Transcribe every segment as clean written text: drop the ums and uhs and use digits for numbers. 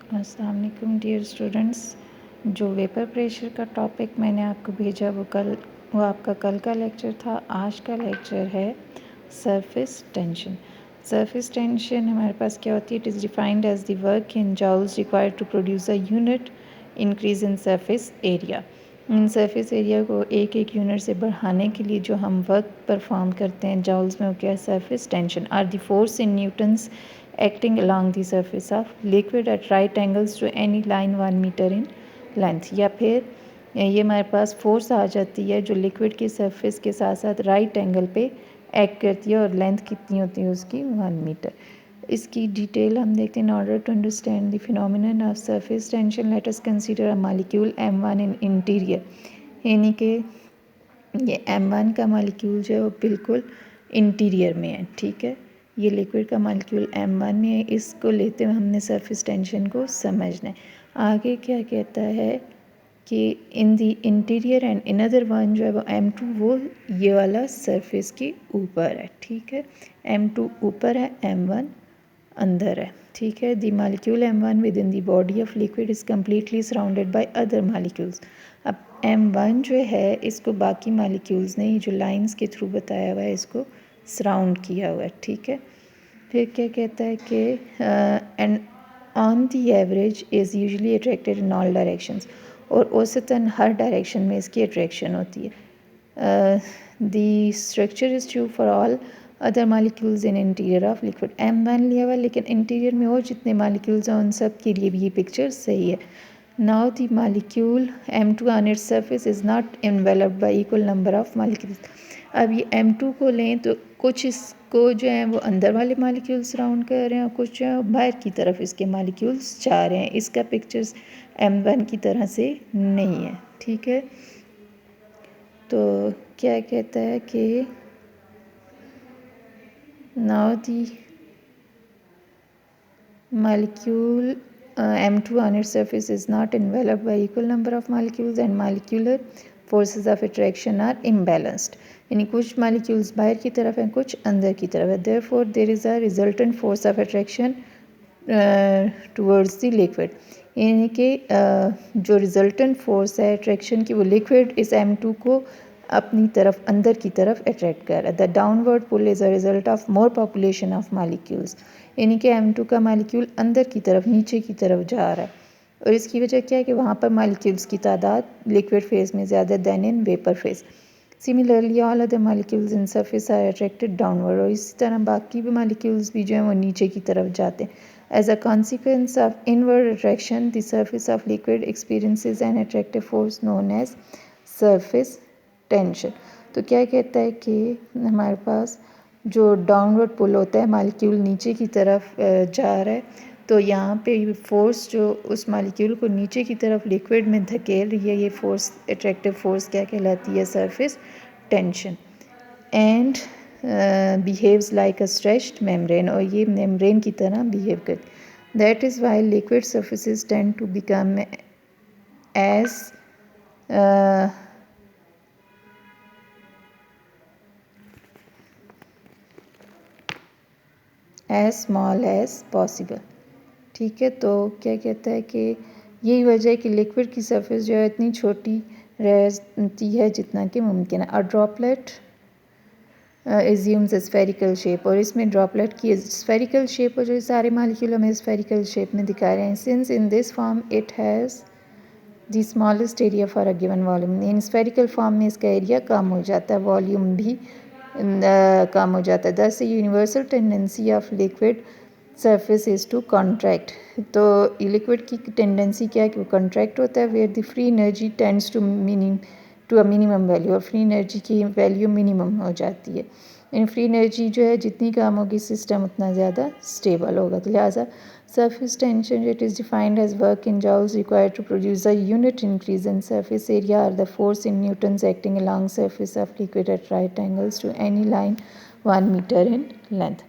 अस्सलाम वालेकुम dear students. जो वेपर प्रेशर का टॉपिक मैंने आपको भेजा वो आपका कल का लेक्चर था। आज का लेक्चर है सरफेस टेंशन। सरफेस टेंशन हमारे पास क्या होती है? It is defined as the work in joules required to produce a unit increase in surface area. In surface area को एक एक यूनिट से बढ़ाने के लिए जो हम वर्क परफॉर्म करते हैं जॉल्स में, वो क्या है? Surface tension are the force in newtons acting along the surface of liquid at right angles to any line 1 metre in length। या फिर ये हमारे पास फोर्स आ जाती है जो लिक्विड की सरफेस के साथ साथ राइट एंगल पे एक्ट करती है, और लेंथ कितनी होती है उसकी? 1 मीटर। इसकी डिटेल हम देखते हैं। In order to understand the phenomenon of surface tension let us consider a molecule M1 in interior. यानी कि ये M1 का मॉलिक्यूल जो है वो बिल्कुल इंटीरियर में है, ठीक है। ये लिक्विड का मॉलिक्यूल M1 में है। इसको लेते हुए हमने सरफेस टेंशन को समझना है। आगे क्या कहता है कि इन दी इंटीरियर एंड अनदर वन जो है वो M2, वो ये वाला सरफेस के ऊपर है, ठीक है। M2 ऊपर है, M1 अंदर है, ठीक है। The molecule M1 within the body of liquid is completely surrounded by other molecules. अब M1 जो है इसको बाकी मालिक्यूल्स ने, जो लाइंस के थ्रू बताया हुआ है, इसको सराउंड किया हुआ है, ठीक है। फिर क्या कहता है कि and on the average is usually attracted in all directions, और औसतन हर डायरेक्शन में इसकी अट्रैक्शन होती है। The structure is true for all other molecules in interior of liquid. M1 लिया हुआ, लेकिन इंटीरियर में और जितने मालिक्यूल्स हैं उन सब के लिए भी ये पिक्चर सही है। Now the molecule M2 on its surface is not enveloped by equal number of molecules. अब ये M2 को लें तो कुछ इसको जो है वो अंदर वाले मालिक्यूल्स सराउंड कर रहे हैं, और कुछ जो है बाहर की तरफ इसके मालिक्यूल्स जा रहे हैं। इसका पिक्चर्स M1 की तरह से नहीं है, ठीक है। तो क्या कहता है कि now the molecule M2 on its surface is not enveloped by equal number of molecules and molecular forces of attraction are imbalanced। यानी कुछ molecules बाहर की तरफ हैं, कुछ अंदर की तरफ है। therefore there is a resultant force of attraction towards the liquid। यानी कि जो रिजल्टेंट फोर्स है अट्रैक्शन की, वो लिक्विड इस M2 को अपनी तरफ, अंदर की तरफ अट्रैक्ट कर रहा है। The downward pull is a result of more population of molecules. यानी कि M2 का मालिक्यूल अंदर की तरफ, नीचे की तरफ जा रहा है, और इसकी वजह क्या है कि वहाँ पर मालिक्यूल्स की तादाद लिक्विड फेज में ज़्यादा than in vapour phase. Similarly all other molecules in surface are attracted downward, और इसी तरह बाकी भी मालिक्यूल्स भी जो हैं वो नीचे की तरफ जाते हैं। As a consequence of inward attraction the surface of liquid experiences an attractive force known as surface tension. तो क्या कहता है कि हमारे पास जो डाउनवर्ड पुल होता है, मालिक्यूल नीचे की तरफ जा रहा है, तो यहाँ पे फोर्स जो उस मालिक्यूल को नीचे की तरफ लिक्विड में धकेल रही है, ये फोर्स, अट्रैक्टिव फोर्स क्या कहलाती है? Surface tension. And behaves like a stretched membrane, और ये मेम्ब्रेन की तरह बिहेव करती। That is why liquid surfaces tend to become as as small as possible, ठीक है। तो क्या कहता है कि यही वजह है कि लिक्विड की सरफेस जो है इतनी छोटी रहती है जितना कि मुमकिन है। और ड्रॉपलेट एज्यूम्स ए स्फेरिकल शेप, और इसमें ड्रॉपलेट की स्फेरिकल शेप, और जो सारे मालिक्यूल हमें स्फेरिकल शेप में दिखा रहे हैं। Since in this form it has the smallest area for a given volume. In spherical form में इसका एरिया कम हो जाता है, वॉल्यूम भी कम हो जाता है। Thus universal tendency of liquid surface is to contract. तो लिक्विड की टेंडेंसी क्या है कि वो कॉन्ट्रैक्ट होता है, where the free energy tends to a minimum value, और फ्री एनर्जी की वैल्यू मिनिमम हो जाती है। इन फ्री एनर्जी जो है जितनी कम होगी, सिस्टम उतना ज़्यादा स्टेबल होगा। तो लिहाजा surface tension rate is defined as work in joules required to produce a unit increase in surface area, or the force in newtons acting along surface of liquid at right angles to any line 1 meter in length.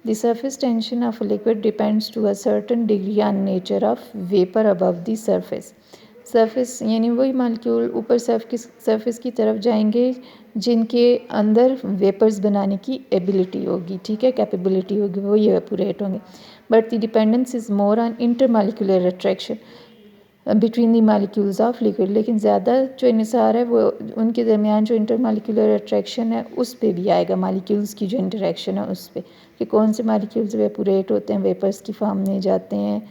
The surface tension of a liquid depends to a certain degree on nature of vapor above the surface. Surface यानी वही molecule ऊपर surface की तरफ जाएंगे जिनके अंदर vapours बनाने की एबिलिटी होगी, ठीक है, कैपेबिलिटी होगी, वो ये एवेपोरेट होंगे। But the dependence is more on intermolecular attraction between the molecules of liquid. लेकिन ज़्यादा जो इन्हिसार है वो उनके दरमियान जो इंटरमालिक्यूलर अट्रैक्शन है उस पर भी आएगा, मालिक्यूल्स की जो इंटरेक्शन है उस पर, कि कौन से मालिक्यूल्स वेपोरेट होते हैं, वेपर्स की फॉर्म में जाते हैं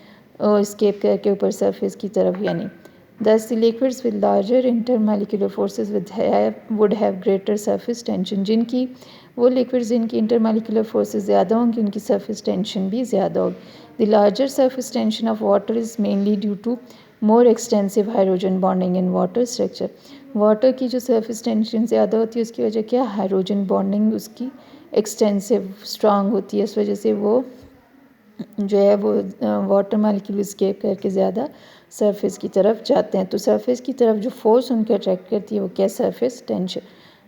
और स्केप करके ऊपर सरफेस की तरफ या नहीं। Thus, the liquids with larger intermolecular forces would have greater surface tension. जिनकी वो liquids जिनकी intermolecular forces ज़्यादा होंगी उनकी surface tension भी ज़्यादा होगी। The larger surface tension of water is mainly due to more extensive hydrogen bonding in water structure. Water की जो surface tension ज़्यादा होती है उसकी वजह क्या, हाइड्रोजन बॉन्डिंग उसकी एक्सटेंसिव स्ट्रांग होती है, इस वजह से वो जो है वो वाटर मालिक्यूल स्केप करके ज़्यादा सरफेस की तरफ जाते हैं। तो सरफेस की तरफ जो फोर्स उनको अट्रैक्ट करती है वो क्या, surface tension.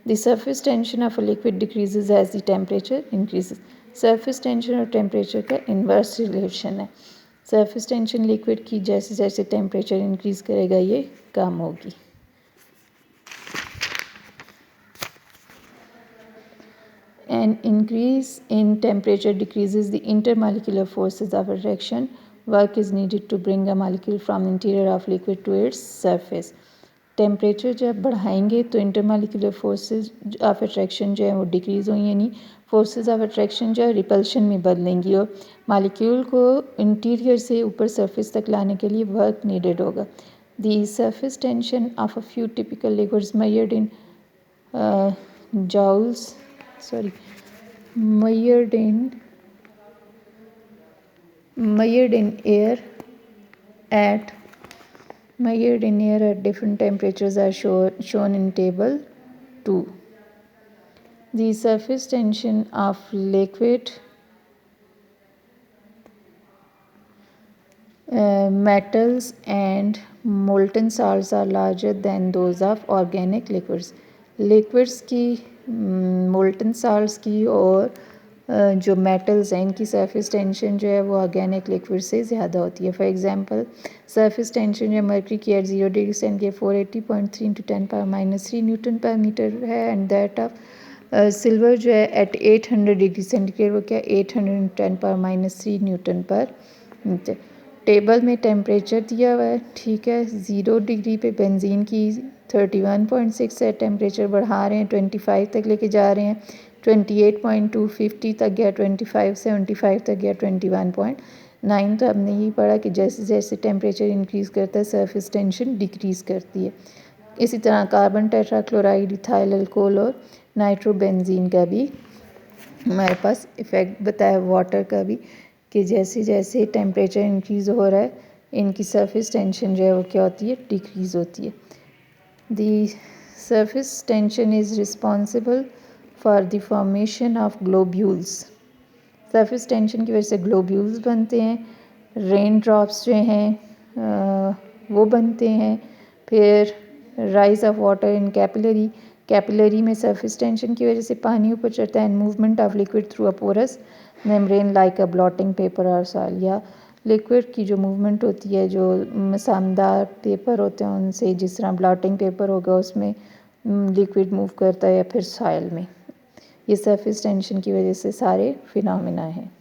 The surface tension of a liquid decreases as the temperature increases. Surface tension और टेम्परेचर का इन्वर्स रिलेशन है। सरफेस टेंशन लिक्विड की जैसे जैसे टेम्परेचर इंक्रीज़ करेगा ये कम होगी। An increase in temperature decreases the intermolecular forces of attraction. Work is needed to bring a molecule from interior of liquid to its surface. Temperature जब बढ़ाएंगे तो इंटरमालिकुलर फोर्सेस ऑफ अट्रैक्शन जो है वो decrease होंगी, यानी फोर्सेस ऑफ अट्रैक्शन जो है रिपल्शन में बदलेंगी और मालिक्यूल को इंटीरियर से ऊपर सरफेस तक लाने के लिए वर्क नीडेड होगा। The surface tension of a few typical liquids measured in joules measured in air at different temperatures are shown in table 2. The surface tension of liquid metals and molten salts are larger than those of organic liquids. Liquids की, molten salts की और जो metals हैं इनकी surface tension जो है वो organic liquid से ज़्यादा होती है। फॉर एग्जांपल सरफेस टेंशन जो मर्करी की at 0 degree centigrade 480.3 into 10⁻³ newton पर मीटर है, एंड दैट ऑफ सिल्वर जो है एट 800 डिग्री सेंटीग्रेड वो क्या 810⁻³ न्यूटन पर मीटर। टेबल में टेम्परेचर दिया हुआ है, ठीक है। 0 डिग्री पे बेंजीन की 31.6 है, टेम्परेचर बढ़ा रहे हैं 25 तक लेके जा रहे हैं, 28.2 50 तक गया, 25 75 तक गया, 21.9। तो हमने यही पढ़ा कि जैसे जैसे टेम्परेचर इंक्रीज़ करता है सरफेस टेंशन डिक्रीज़ करती है। इसी तरह कार्बन टेट्राक्लोराइड, इथाइल अल्कोहल और नाइट्रोबेंजीन का भी हमारे पास इफ़ेक्ट बताया, वाटर का भी, कि जैसे जैसे टेम्परेचर इंक्रीज़ हो रहा है इनकी सरफेस टेंशन जो है वो क्या होती है, डिक्रीज़ होती है। The surface tension is responsible for the formation of globules. Surface tension की वजह से ग्लोब्यूल्स बनते हैं, रेन ड्रॉप्स जो हैं वो बनते हैं, फिर rise of water in capillary में सरफेस टेंशन की वजह से पानी ऊपर चढ़ता है, and movement of liquid through a porous membrane like a blotting paper और सॉइल। या लिक्विड की जो मूवमेंट होती है, जो मसामदार पेपर होते हैं उनसे, जिस तरह ब्लॉटिंग पेपर होगा उसमें लिक्विड मूव करता है, या फिर सॉइल में, ये सरफेस टेंशन की वजह से सारे फिनोमेना हैं।